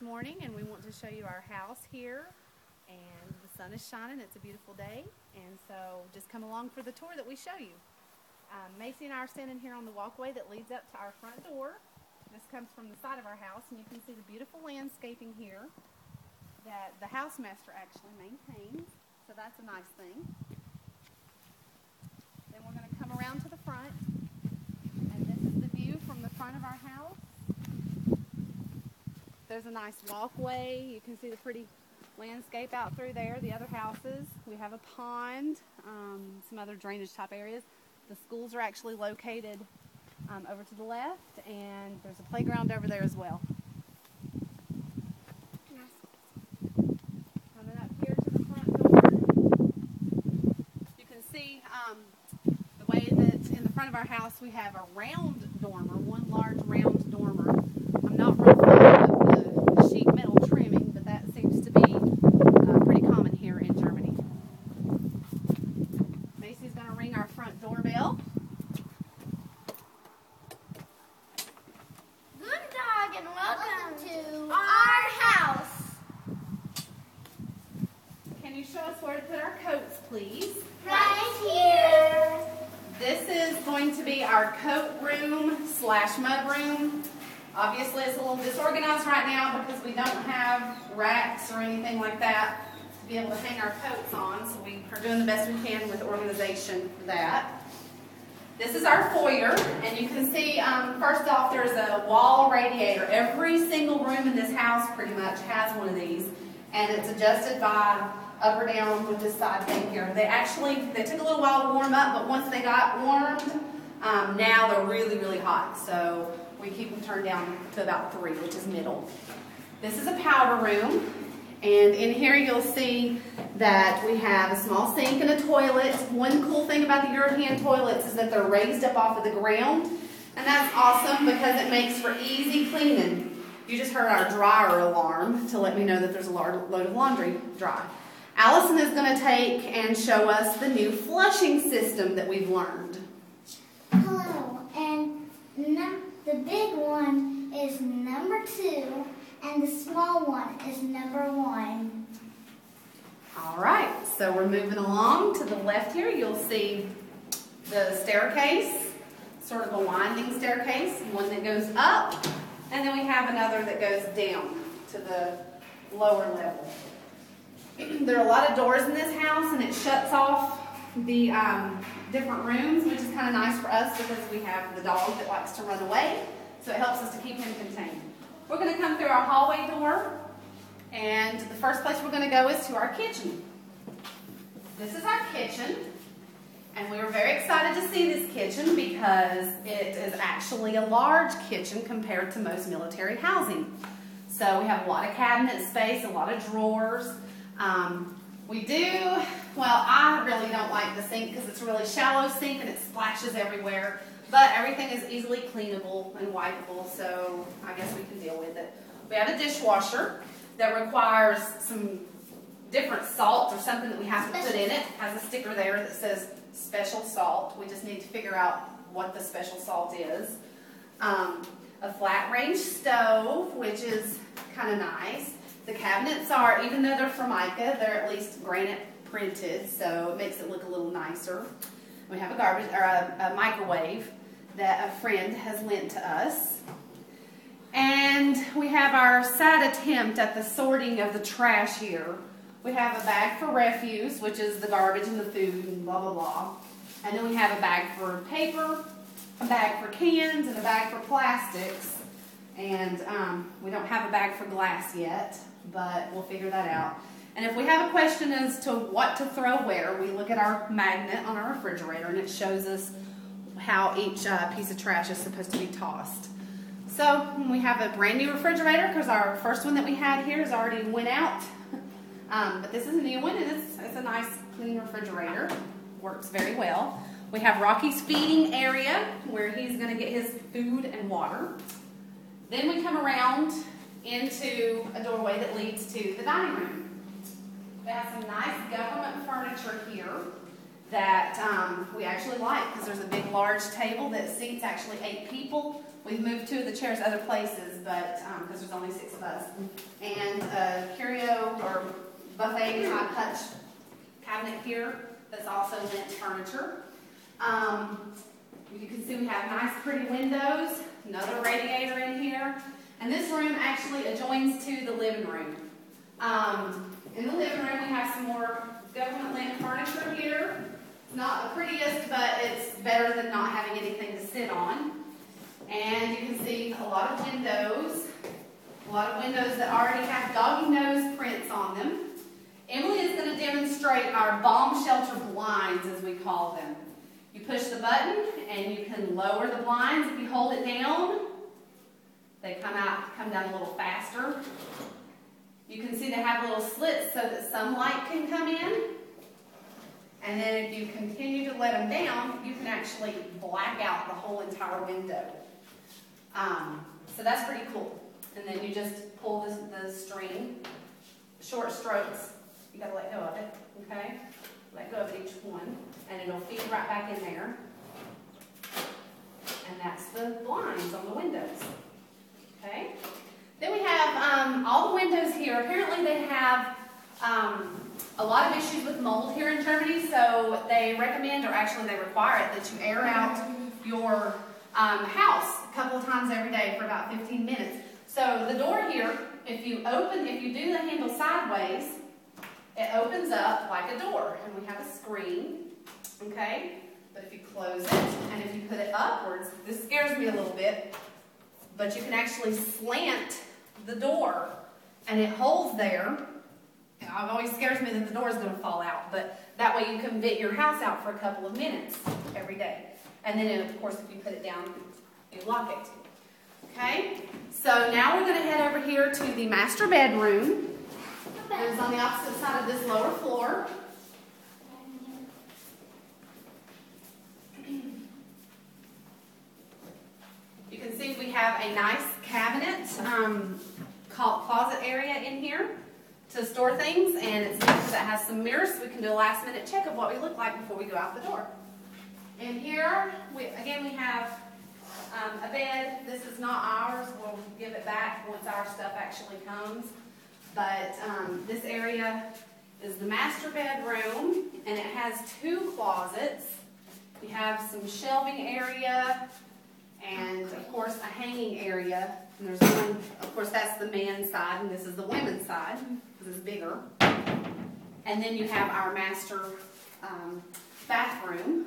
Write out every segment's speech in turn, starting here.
morning and we want to show you our house here, and the sun is shining. It's a beautiful day, and so just come along for the tour that we show you. Macy and I are standing here on the walkway that leads up to our front door. This comes from the side of our house, and you can see the beautiful landscaping here that the housemaster actually maintains, so that's a nice thing. Then we're going to come around to the front, and this is the view from the front of our house. There's a nice walkway. You can see the pretty landscape out through there, the other houses. We have a pond, some other drainage type areas. The schools are actually located over to the left, and there's a playground over there as well. Coming up here to the front door, you can see the way that in the front of our house we have a round dormer, one large round dormer. I'm not real fond of the sheet metal trimming, but that seems to be pretty common here in Germany. Macy's going to ring our front doorbell. Good dog, and welcome to our house. Can you show us where to put our coats, please? Right here. This is going to be our coat room slash mud room. Obviously it's a little disorganized right now because we don't have racks or anything like that to be able to hang our coats on, so we are doing the best we can with organization for that. This is our foyer, and you can see first off there's a wall radiator. Every single room in this house pretty much has one of these, and it's adjusted by up or down with this side thing here. They took a little while to warm up, but once they got warmed, now they're really, really hot. So we keep them turned down to about 3, which is middle. This is a powder room, and in here you'll see that we have a small sink and a toilet. One cool thing about the European toilets is that they're raised up off of the ground, and that's awesome because it makes for easy cleaning. You just heard our dryer alarm to let me know that there's a load of laundry dry. Allison is going to take and show us the new flushing system that we've learned. Hello, and the big one is number 2, and the small one is number 1. All right, so we're moving along to the left here. You'll see the staircase, sort of a winding staircase, one that goes up, and then we have another that goes down to the lower level. There are a lot of doors in this house, and it shuts off the different rooms, which is kind of nice for us because we have the dog that likes to run away, so it helps us to keep him contained. We're going to come through our hallway door, and the first place we're going to go is to our kitchen. This is our kitchen, and we were very excited to see this kitchen because it is actually a large kitchen compared to most military housing. So we have a lot of cabinet space, a lot of drawers. I really don't like the sink because it's a really shallow sink and it splashes everywhere, but everything is easily cleanable and wipeable, so I guess we can deal with it. We have a dishwasher that requires some different salt or something that we have to put in it. It has a sticker there that says special salt. We just need to figure out what the special salt is. A flat range stove, which is kind of nice. The cabinets are, even though they're Formica, they're at least granite printed, so it makes it look a little nicer. We have a microwave that a friend has lent to us. And we have our sad attempt at the sorting of the trash here. We have a bag for refuse, which is the garbage and the food and blah, blah, blah. And then we have a bag for paper, a bag for cans, and a bag for plastics. And we don't have a bag for glass yet, but we'll figure that out. And if we have a question as to what to throw where, we look at our magnet on our refrigerator, and it shows us how each piece of trash is supposed to be tossed. So we have a brand new refrigerator because our first one that we had here has already went out. But this is a new one, and it's a nice clean refrigerator. Works very well. We have Rocky's feeding area where he's going to get his food and water. Then we come around into a doorway that leads to the dining room. We have some nice government furniture here that we actually like because there's a big, large table that seats actually 8 people. We've moved 2 of the chairs other places, but because there's only 6 of us. And a curio or buffet high touch cabinet here that's also lent furniture. You can see we have nice, pretty windows. Another radiator in here. And this room actually adjoins to the living room. In the living room, we have some more government lent furniture here. Not the prettiest, but it's better than not having anything to sit on. And you can see a lot of windows that already have doggy nose prints on them. Emily is going to demonstrate our bomb shelter blinds, as we call them. You push the button and you can lower the blinds. If you hold it down, they come down a little faster. You can see they have little slits so that sunlight can come in. And then if you continue to let them down, you can actually black out the whole entire window. So that's pretty cool. And then you just pull the string, short strokes. You gotta let go of it, okay? Let go of each one, and it'll feed right back in there. And that's the blinds on the windows, okay? Then we have all the windows here. Apparently they have a lot of issues with mold here in Germany, so they recommend, or actually they require it, that you air out your house a couple of times every day for about 15 minutes. So the door here, if you do the handle sideways, it opens up like a door, and we have a screen, okay? But if you close it, and if you put it upwards, this scares me a little bit, but you can actually slant the door, and it holds there. It always scares me that the door is going to fall out, but that way you can vent your house out for a couple of minutes every day. And then, of course, if you put it down, you lock it. Okay? So now we're going to head over here to the master bedroom. It's on the opposite side of this lower floor. You can see we have a nice cabinet closet area in here to store things, and it's nice because it has some mirrors so we can do a last minute check of what we look like before we go out the door. In here, we have a bed. This is not ours. We'll give it back once our stuff actually comes. But this area is the master bedroom, and it has 2 closets. You have some shelving area, and of course a hanging area. And there's one, of course that's the man's side, and this is the women's side, because it's bigger. And then you have our master bathroom.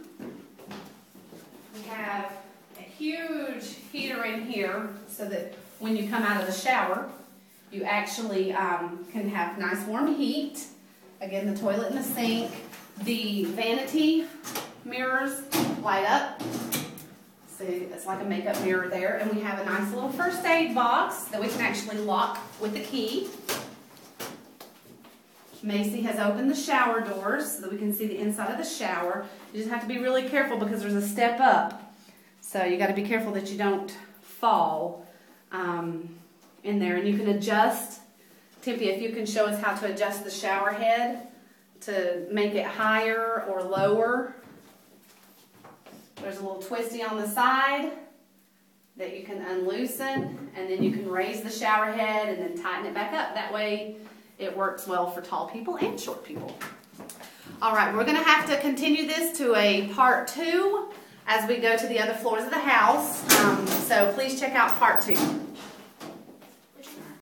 We have a huge heater in here, so that when you come out of the shower, you actually can have nice warm heat. Again, the toilet and the sink. The vanity mirrors light up. See, it's like a makeup mirror there. And we have a nice little first aid box that we can actually lock with the key. Macy has opened the shower doors so that we can see the inside of the shower. You just have to be really careful because there's a step up. So you got to be careful that you don't fall in there. And you can adjust. Tippy, if you can show us how to adjust the shower head to make it higher or lower. There's a little twisty on the side that you can unloosen, and then you can raise the shower head and then tighten it back up. That way it works well for tall people and short people. All right, we're going to have to continue this to a part 2 as we go to the other floors of the house. So please check out part 2.